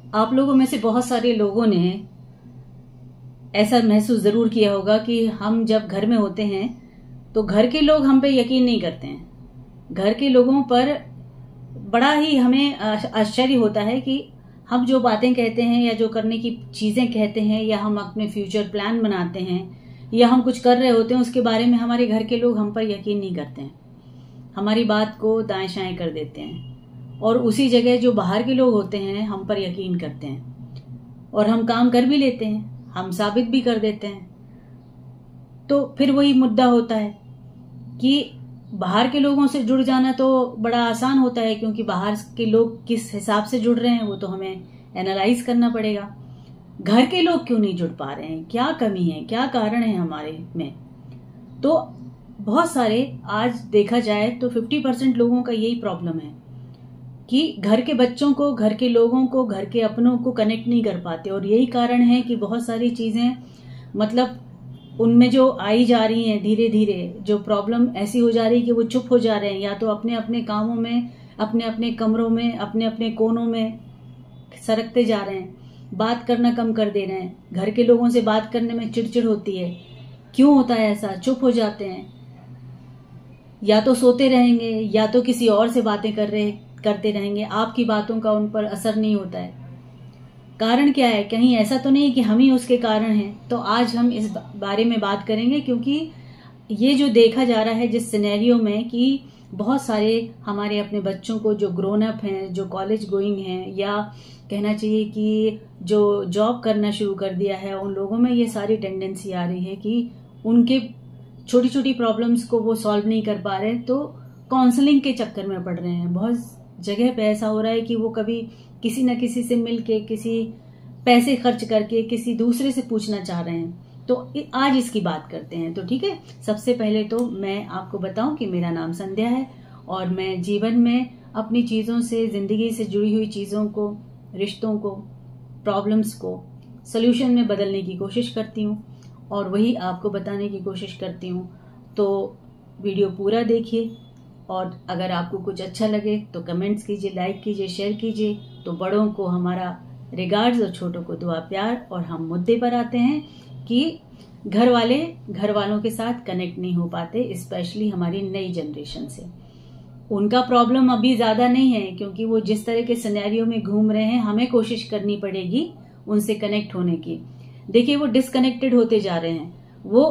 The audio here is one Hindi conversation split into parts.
आप लोगों में से बहुत सारे लोगों ने ऐसा महसूस जरूर किया होगा कि हम जब घर में होते हैं तो घर के लोग हम पे यकीन नहीं करते हैं। घर के लोगों पर बड़ा ही हमें आश्चर्य होता है कि हम जो बातें कहते हैं या जो करने की चीजें कहते हैं या हम अपने फ्यूचर प्लान बनाते हैं या हम कुछ कर रहे होते हैं उसके बारे में हमारे घर के लोग हम पर यकीन नहीं करते हैं, हमारी बात को दाएं शाएं कर देते हैं। और उसी जगह जो बाहर के लोग होते हैं हम पर यकीन करते हैं और हम काम कर भी लेते हैं, हम साबित भी कर देते हैं। तो फिर वही मुद्दा होता है कि बाहर के लोगों से जुड़ जाना तो बड़ा आसान होता है, क्योंकि बाहर के लोग किस हिसाब से जुड़ रहे हैं वो तो हमें एनालाइज करना पड़ेगा। घर के लोग क्यों नहीं जुड़ पा रहे हैं, क्या कमी है, क्या कारण है हमारे में? तो बहुत सारे, आज देखा जाए तो 50% लोगों का यही प्रॉब्लम है कि घर के बच्चों को, घर के लोगों को, घर के अपनों को कनेक्ट नहीं कर पाते। और यही कारण है कि बहुत सारी चीजें मतलब उनमें जो आई जा रही हैं, धीरे धीरे जो प्रॉब्लम ऐसी हो जा रही है कि वो चुप हो जा रहे हैं, या तो अपने अपने कामों में, अपने अपने कमरों में, अपने अपने कोनों में सरकते जा रहे हैं, बात करना कम कर दे रहे हैं। घर के लोगों से बात करने में चिड़चिड़ होती है। क्यों होता है ऐसा? चुप हो जाते हैं, या तो सोते रहेंगे या तो किसी और से बातें करते रहेंगे। आपकी बातों का उन पर असर नहीं होता है। कारण क्या है? कहीं ऐसा तो नहीं कि हम ही उसके कारण हैं? तो आज हम इस बारे में बात करेंगे, क्योंकि ये जो देखा जा रहा है जिस सिनेरियो में कि बहुत सारे हमारे अपने बच्चों को जो ग्रोन अप हैं, जो कॉलेज गोइंग हैं, या कहना चाहिए कि जो जॉब करना शुरू कर दिया है, उन लोगों में ये सारी टेंडेंसी आ रही है कि उनके छोटी छोटी प्रॉब्लम्स को वो सॉल्व नहीं कर पा रहे, तो काउंसलिंग के चक्कर में पड़ रहे हैं। बहुत जगह पे ऐसा हो रहा है कि वो कभी किसी न किसी से मिलके, किसी पैसे खर्च करके, किसी दूसरे से पूछना चाह रहे हैं। तो आज इसकी बात करते हैं। तो ठीक है, सबसे पहले तो मैं आपको बताऊं कि मेरा नाम संध्या है और मैं जीवन में अपनी चीजों से, जिंदगी से जुड़ी हुई चीजों को, रिश्तों को, प्रॉब्लम्स को सोल्यूशन में बदलने की कोशिश करती हूँ और वही आपको बताने की कोशिश करती हूँ। तो वीडियो पूरा देखिए और अगर आपको कुछ अच्छा लगे तो कमेंट्स कीजिए, लाइक कीजिए, शेयर कीजिए। तो बड़ों को हमारा रिगार्ड्स और छोटों को दुआ प्यार। और हम मुद्दे पर आते हैं कि घर वालों के साथ कनेक्ट नहीं हो पाते, स्पेशली हमारी नई जनरेशन से। उनका प्रॉब्लम अभी ज्यादा नहीं है, क्योंकि वो जिस तरह के सिनेरियो में घूम रहे हैं, हमें कोशिश करनी पड़ेगी उनसे कनेक्ट होने की। देखिए, वो डिस्कनेक्टेड होते जा रहे हैं, वो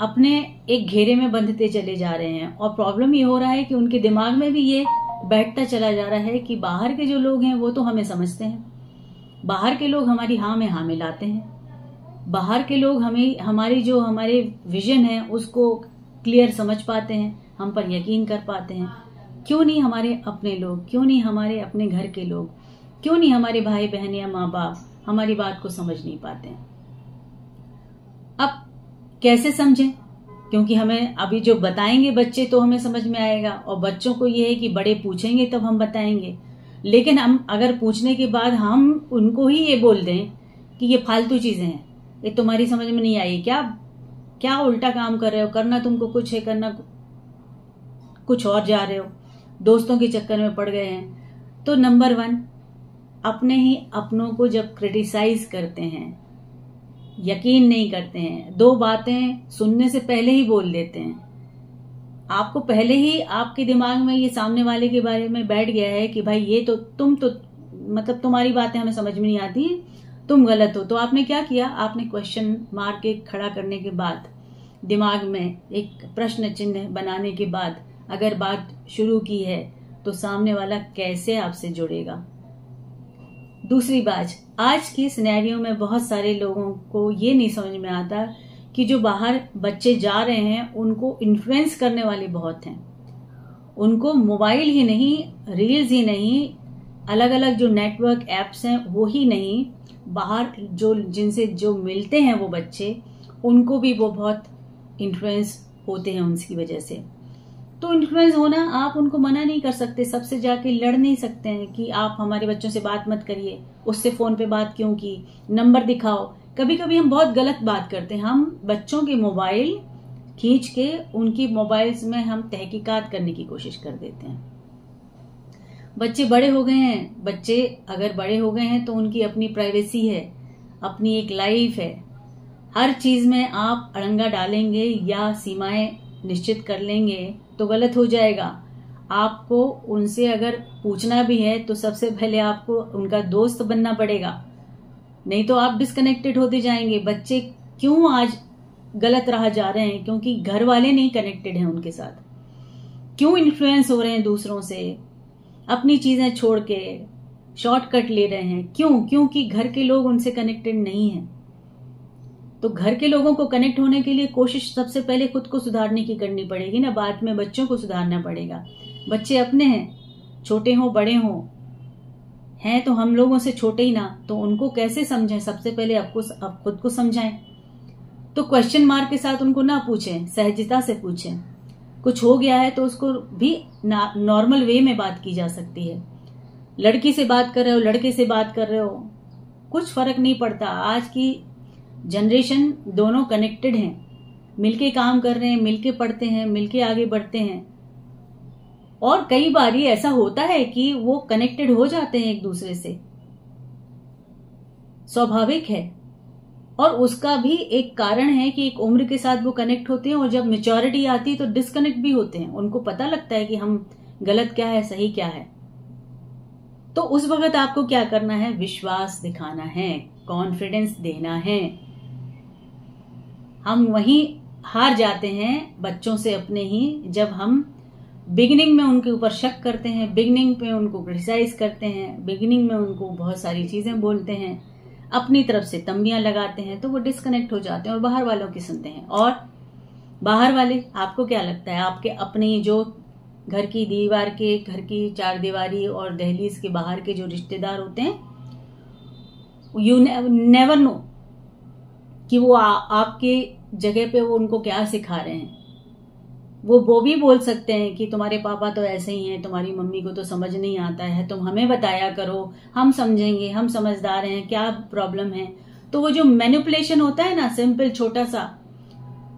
अपने एक घेरे में बंधते चले जा रहे हैं। और प्रॉब्लम ये हो रहा है कि उनके दिमाग में भी ये बैठता चला जा रहा है कि बाहर के जो लोग हैं वो तो हमें समझते हैं, बाहर के लोग हमारी हाँ में हाँ मिलाते हैं, बाहर के लोग हमारे विजन है उसको क्लियर समझ पाते हैं, हम पर यकीन कर पाते हैं। क्यों नहीं हमारे अपने लोग, क्यों नहीं हमारे अपने घर के लोग, क्यों नहीं हमारे भाई बहन या माँ बाप हमारी बात को समझ नहीं पाते हैं? अब कैसे समझें? क्योंकि हमें अभी जो बताएंगे बच्चे तो हमें समझ में आएगा, और बच्चों को ये है कि बड़े पूछेंगे तब हम बताएंगे। लेकिन हम अगर पूछने के बाद हम उनको ही ये बोल दें कि ये फालतू चीजें हैं, ये तुम्हारी समझ में नहीं आई, क्या उल्टा काम कर रहे हो, करना तुमको कुछ है, करना कुछ और जा रहे हो, दोस्तों के चक्कर में पड़ गए हैं। तो नंबर 1, अपने ही अपनों को जब क्रिटिसाइज करते हैं, यकीन नहीं करते हैं, 2 बातें सुनने से पहले ही बोल देते हैं, आपको पहले ही आपके दिमाग में ये सामने वाले के बारे में बैठ गया है कि भाई ये तो तुम तो मतलब तुम्हारी बातें हमें समझ में नहीं आती, तुम गलत हो। तो आपने क्या किया? आपने क्वेश्चन मार के खड़ा करने के बाद, दिमाग में एक प्रश्न चिन्ह बनाने के बाद अगर बात शुरू की है तो सामने वाला कैसे आपसे जुड़ेगा? दूसरी बात, आज के सिनेरियो में बहुत सारे लोगों को ये नहीं समझ में आता कि जो बाहर बच्चे जा रहे हैं उनको इन्फ्लुएंस करने वाले बहुत हैं। उनको मोबाइल ही नहीं, रील्स ही नहीं, अलग अलग जो नेटवर्क एप्स हैं वो ही नहीं, बाहर जिनसे जो मिलते हैं वो बच्चे, उनको भी वो बहुत इन्फ्लुएंस होते हैं उनकी वजह से। तो इन्फ्लुएंस होना, आप उनको मना नहीं कर सकते, सबसे जाके लड़ नहीं सकते हैं कि आप हमारे बच्चों से बात मत करिए, उससे फोन पे बात क्यों की, नंबर दिखाओ। कभी कभी हम बहुत गलत बात करते हैं, हम बच्चों के मोबाइल खींच के उनकी मोबाइल्स में हम तहकीकात करने की कोशिश कर देते हैं। बच्चे बड़े हो गए हैं, बच्चे अगर बड़े हो गए हैं तो उनकी अपनी प्राइवेसी है, अपनी एक लाइफ है। हर चीज में आप अड़ंगा डालेंगे या सीमाएं निश्चित कर लेंगे तो गलत हो जाएगा। आपको उनसे अगर पूछना भी है तो सबसे पहले आपको उनका दोस्त बनना पड़ेगा, नहीं तो आप डिस्कनेक्टेड होते जाएंगे। बच्चे क्यों आज गलत राह जा रहे हैं? क्योंकि घर वाले नहीं कनेक्टेड हैं उनके साथ। क्यों इन्फ्लुएंस हो रहे हैं दूसरों से, अपनी चीजें छोड़ के शॉर्टकट ले रहे हैं? क्योंकि घर के लोग उनसे कनेक्टेड नहीं हैं। तो घर के लोगों को कनेक्ट होने के लिए कोशिश सबसे पहले खुद को सुधारने की करनी पड़ेगी ना, बाद में बच्चों को सुधारना पड़ेगा। बच्चे अपने हैं, छोटे हों बड़े हों, हैं तो हम लोगों से छोटे ही ना, तो उनको कैसे समझें? सबसे पहले आप खुद को समझाएं। तो क्वेश्चन मार्क के साथ उनको ना पूछें, सहजता से पूछें। कुछ हो गया है तो उसको भी नॉर्मल वे में बात की जा सकती है। लड़की से बात कर रहे हो, लड़के से बात कर रहे हो, कुछ फर्क नहीं पड़ता। आज की जनरेशन दोनों कनेक्टेड हैं, मिलके काम कर रहे हैं, मिलके पढ़ते हैं, मिलके आगे बढ़ते हैं। और कई बार ये ऐसा होता है कि वो कनेक्टेड हो जाते हैं एक दूसरे से, स्वाभाविक है। और उसका भी एक कारण है कि एक उम्र के साथ वो कनेक्ट होते हैं और जब मैच्योरिटी आती है तो डिस्कनेक्ट भी होते हैं। उनको पता लगता है कि हम गलत क्या है, सही क्या है। तो उस वक्त आपको क्या करना है? विश्वास दिखाना है, कॉन्फिडेंस देना है। हम वहीं हार जाते हैं बच्चों से अपने ही, जब हम बिगिनिंग में उनके ऊपर शक करते हैं, बिगिनिंग में उनको क्रिटिसाइज करते हैं, बिगिनिंग में उनको बहुत सारी चीजें बोलते हैं, अपनी तरफ से तंबियां लगाते हैं, तो वो डिस्कनेक्ट हो जाते हैं और बाहर वालों की सुनते हैं। और बाहर वाले, आपको क्या लगता है, आपके अपने जो घर की दीवार के, घर की चार दीवारी और दहलीज के बाहर के जो रिश्तेदार होते हैं, यू नेवर नो कि वो आपके जगह पे वो उनको क्या सिखा रहे हैं। वो भी बोल सकते हैं कि तुम्हारे पापा तो ऐसे ही हैं, तुम्हारी मम्मी को तो समझ नहीं आता है, तुम हमें बताया करो, हम समझेंगे, हम समझदार हैं, क्या प्रॉब्लम है। तो वो जो मैनिपुलेशन होता है ना, सिंपल छोटा सा,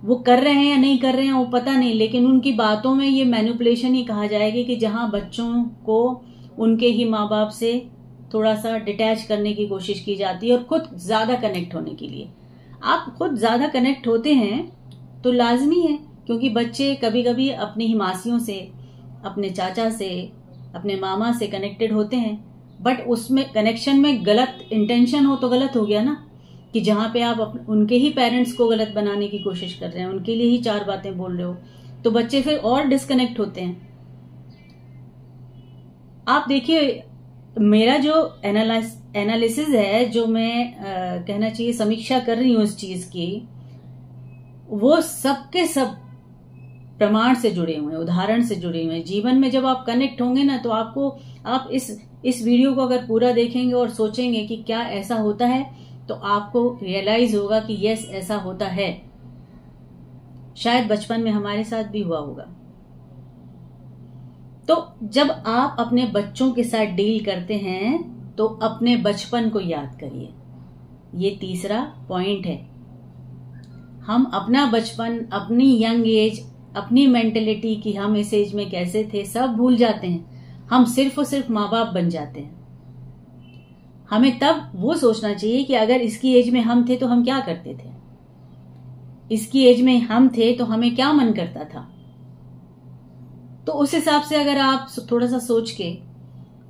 वो कर रहे हैं या नहीं कर रहे हैं वो पता नहीं, लेकिन उनकी बातों में ये मैनिपुलेशन ही कहा जाएगा कि जहां बच्चों को उनके ही माँ बाप से थोड़ा सा डिटैच करने की कोशिश की जाती है और खुद ज्यादा कनेक्ट होने के लिए। आप खुद ज्यादा कनेक्ट होते हैं तो लाजमी है, क्योंकि बच्चे कभी कभी अपनी ही मासियों से, अपने चाचा से, अपने मामा से कनेक्टेड होते हैं, बट उसमें कनेक्शन में गलत इंटेंशन हो तो गलत हो गया ना, कि जहां पे आप उनके ही पेरेंट्स को गलत बनाने की कोशिश कर रहे हैं, उनके लिए ही चार बातें बोल रहे हो, तो बच्चे फिर और डिस्कनेक्ट होते हैं। आप देखिए, मेरा जो एनालिसिस है, जो मैं कहना चाहिए समीक्षा कर रही हूं इस चीज की, वो सबके सब प्रमाण से जुड़े हुए हैं, उदाहरण से जुड़े हुए हैं। जीवन में जब आप कनेक्ट होंगे ना, तो आप इस वीडियो को अगर पूरा देखेंगे और सोचेंगे कि क्या ऐसा होता है, तो आपको रियलाइज होगा कि यस, ऐसा होता है। शायद बचपन में हमारे साथ भी हुआ होगा। तो जब आप अपने बच्चों के साथ डील करते हैं तो अपने बचपन को याद करिए। ये तीसरा पॉइंट है। हम अपना बचपन, अपनी यंग एज, अपनी मेंटेलिटी की हम इस एज में कैसे थे, सब भूल जाते हैं। हम सिर्फ और सिर्फ माँ बाप बन जाते हैं। हमें तब वो सोचना चाहिए कि अगर इसकी एज में हम थे तो हम क्या करते थे, इसकी एज में हम थे तो हमें क्या मन करता था। तो उस हिसाब से अगर आप थोड़ा सा सोच के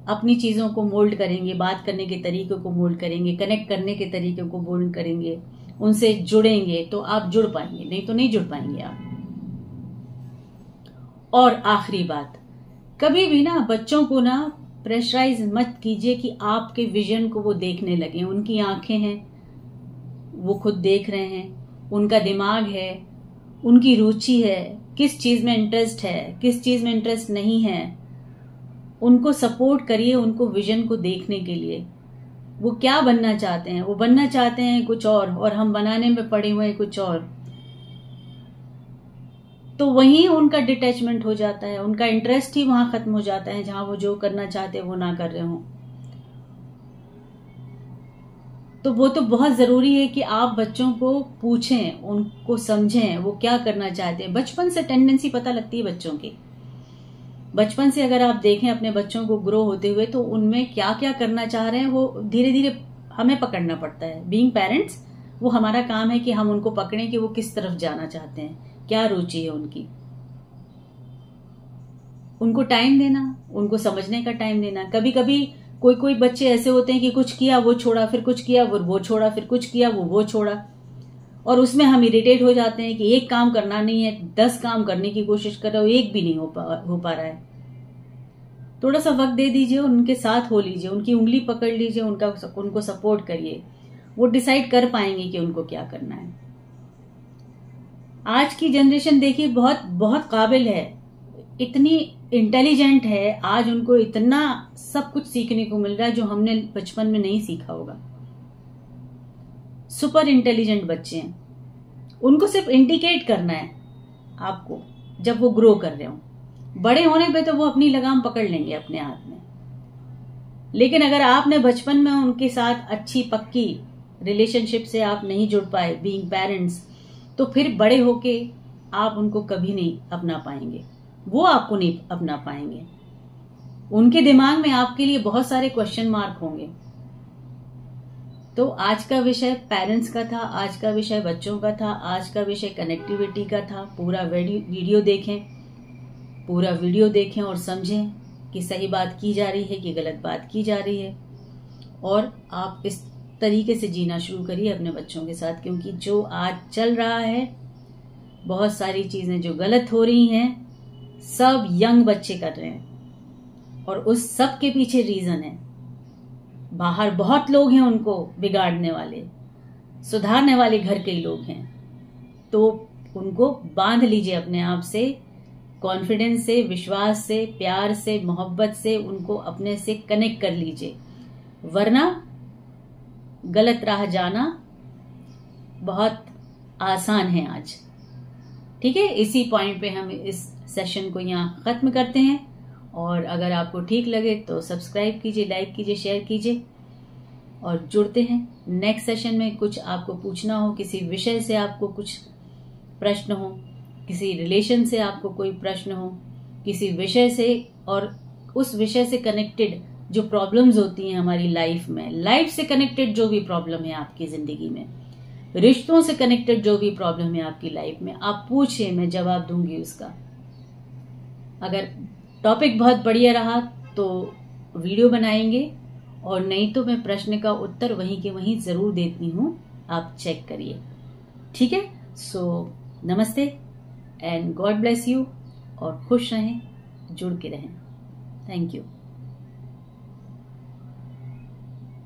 अपनी चीजों को मोल्ड करेंगे, बात करने के तरीके को मोल्ड करेंगे, कनेक्ट करने के तरीके को मोल्ड करेंगे, उनसे जुड़ेंगे, तो आप जुड़ पाएंगे, नहीं तो नहीं जुड़ पाएंगे आप। और आखिरी बात, कभी भी ना बच्चों को ना प्रेशराइज मत कीजिए कि आपके विजन को वो देखने लगे। उनकी आंखें हैं, वो खुद देख रहे हैं, उनका दिमाग है, उनकी रुचि है, किस चीज में इंटरेस्ट है, किस चीज में इंटरेस्ट नहीं है। उनको सपोर्ट करिए, उनको विजन को देखने के लिए। वो क्या बनना चाहते हैं, वो बनना चाहते हैं कुछ और हम बनाने में पड़े हुए हैं कुछ और। तो वहीं उनका डिटैचमेंट हो जाता है, उनका इंटरेस्ट ही वहां खत्म हो जाता है, जहां वो जो करना चाहते हैं वो ना कर रहे हो। तो वो तो बहुत जरूरी है कि आप बच्चों को पूछें, उनको समझें वो क्या करना चाहते हैं। बचपन से टेंडेंसी पता लगती है बच्चों की, बचपन से अगर आप देखें अपने बच्चों को ग्रो होते हुए, तो उनमें क्या क्या करना चाह रहे हैं वो धीरे धीरे हमें पकड़ना पड़ता है। बीइंग पेरेंट्स, वो हमारा काम है कि हम उनको पकड़ें कि वो किस तरफ जाना चाहते हैं, क्या रुचि है उनकी। उनको टाइम देना, उनको समझने का टाइम देना। कभी कभी कोई कोई बच्चे ऐसे होते हैं कि कुछ किया वो छोड़ा, फिर कुछ किया वो छोड़ा, फिर कुछ किया वो छोड़ा, और उसमें हम इरिटेट हो जाते हैं कि एक काम करना नहीं है, 10 काम करने की कोशिश कर रहे हो, एक भी नहीं हो पा रहा है। थोड़ा सा वक्त दे दीजिए, उनके साथ हो लीजिए, उनकी उंगली पकड़ लीजिए, उनको सपोर्ट करिए। वो डिसाइड कर पाएंगे कि उनको क्या करना है। आज की जनरेशन देखिए बहुत बहुत काबिल है, इतनी इंटेलिजेंट है। आज उनको इतना सब कुछ सीखने को मिल रहा है जो हमने बचपन में नहीं सीखा होगा। सुपर इंटेलिजेंट बच्चे हैं। उनको सिर्फ इंडिकेट करना है आपको जब वो ग्रो कर रहे हो। बड़े होने पे तो वो अपनी लगाम पकड़ लेंगे अपने हाथ में। लेकिन अगर आपने बचपन में उनके साथ अच्छी पक्की रिलेशनशिप से आप नहीं जुड़ पाए बीइंग पेरेंट्स, तो फिर बड़े होके आप उनको कभी नहीं अपना पाएंगे, वो आपको नहीं अपना पाएंगे। उनके दिमाग में आपके लिए बहुत सारे क्वेश्चन मार्क होंगे। तो आज का विषय पेरेंट्स का था, आज का विषय बच्चों का था, आज का विषय कनेक्टिविटी का था। पूरा वीडियो देखें और समझें कि सही बात की जा रही है कि गलत बात की जा रही है, और आप इस तरीके से जीना शुरू करिए अपने बच्चों के साथ। क्योंकि जो आज चल रहा है, बहुत सारी चीजें जो गलत हो रही हैं, सब यंग बच्चे कर रहे हैं, और उस सब के पीछे रीजन है। बाहर बहुत लोग हैं उनको बिगाड़ने वाले, सुधारने वाले घर के लोग हैं। तो उनको बांध लीजिए अपने आप से, कॉन्फिडेंस से, विश्वास से, प्यार से, मोहब्बत से उनको अपने से कनेक्ट कर लीजिए। वरना गलत राह जाना बहुत आसान है आज। ठीक है, इसी पॉइंट पे हम इस सेशन को यहाँ खत्म करते हैं। और अगर आपको ठीक लगे तो सब्सक्राइब कीजिए, लाइक कीजिए, शेयर कीजिए, और जुड़ते हैं नेक्स्ट सेशन में। कुछ आपको पूछना हो, किसी विषय से आपको कुछ प्रश्न हो, किसी रिलेशन से आपको कोई प्रश्न हो, किसी विषय से, और उस विषय से कनेक्टेड जो प्रॉब्लम्स होती हैं हमारी लाइफ में, लाइफ से कनेक्टेड जो भी प्रॉब्लम है आपकी जिंदगी में, रिश्तों से कनेक्टेड जो भी प्रॉब्लम है आपकी लाइफ में, आप पूछिए, मैं जवाब दूंगी उसका। अगर टॉपिक बहुत बढ़िया रहा तो वीडियो बनाएंगे, और नहीं तो मैं प्रश्न का उत्तर वहीं के वहीं जरूर देती हूँ, आप चेक करिए। ठीक है, सो नमस्ते एंड गॉड ब्लेस यू, और खुश रहें, जुड़ के रहें। Thank you.